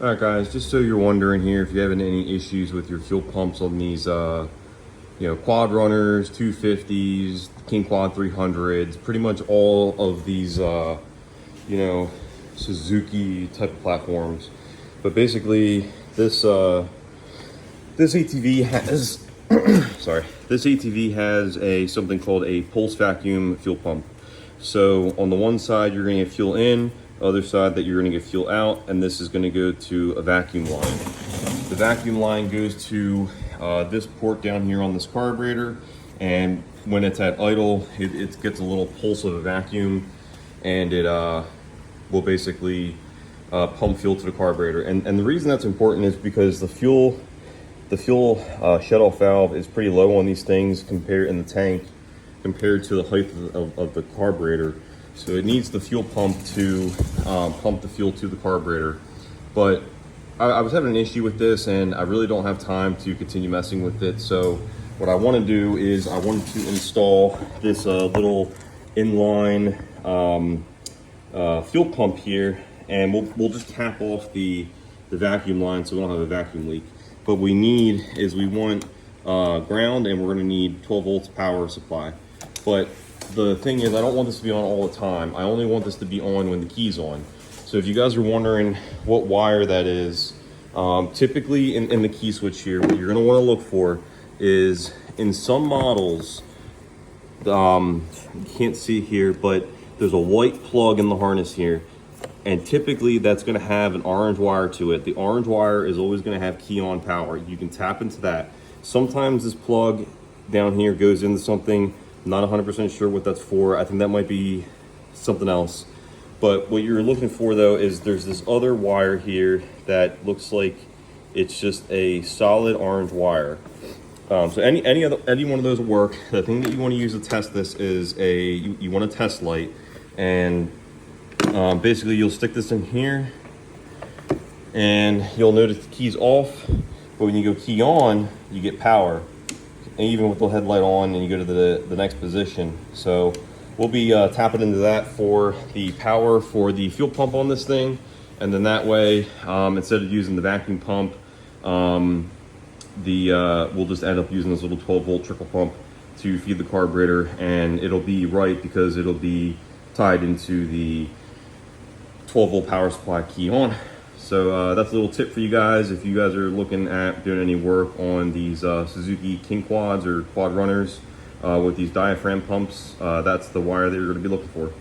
All right, guys, just so you're wondering here, if you're having any issues with your fuel pumps on these, quad runners, 250s, King Quad 300s, pretty much all of these, Suzuki type of platforms. But basically, this ATV has, this ATV has something called a pulse vacuum fuel pump. So on the one side, you're going to get fuel in, other side that you're going to get fuel out, and this is going to go to a vacuum line. The vacuum line goes to this port down here on this carburetor, and when it's at idle, it gets a little pulse of a vacuum, and it will basically pump fuel to the carburetor. And the reason that's important is because the fuel shutoff valve is pretty low on these things in the tank compared to the height of the carburetor. So it needs the fuel pump to pump the fuel to the carburetor. But I was having an issue with this, and I really don't have time to continue messing with it. So what I want to do is I want to install this little inline fuel pump here, and we'll just tap off the vacuum line so we don't have a vacuum leak. What we want ground, and we're going to need 12 volts power supply. But the thing is, I don't want this to be on all the time. I only want this to be on when the key's on. So if you guys are wondering what wire that is, typically in the key switch here, what you're going to want to look for is, in some models, you can't see here, but there's a white plug in the harness here, and typically that's going to have an orange wire to it. The orange wire is always going to have key on power. You can tap into that. Sometimes this plug down here goes into something. Not 100% sure what that's for. I think that might be something else. But what you're looking for, though, is there's this other wire here that looks like it's just a solid orange wire. So any one of those will work. The thing that you want to use to test this is you want a test light, and basically you'll stick this in here, and you'll notice the key's off. But when you go key on, you get power. And even with the headlight on, and you go to the next position. So we'll be tapping into that for the power for the fuel pump on this thing, and then that way, instead of using the vacuum pump, we'll just end up using this little 12 volt trickle pump to feed the carburetor, and it'll be right because it'll be tied into the 12 volt power supply key on. So that's a little tip for you guys if you guys are looking at doing any work on these Suzuki King Quads or Quad Runners with these diaphragm pumps. That's the wire that you're going to be looking for.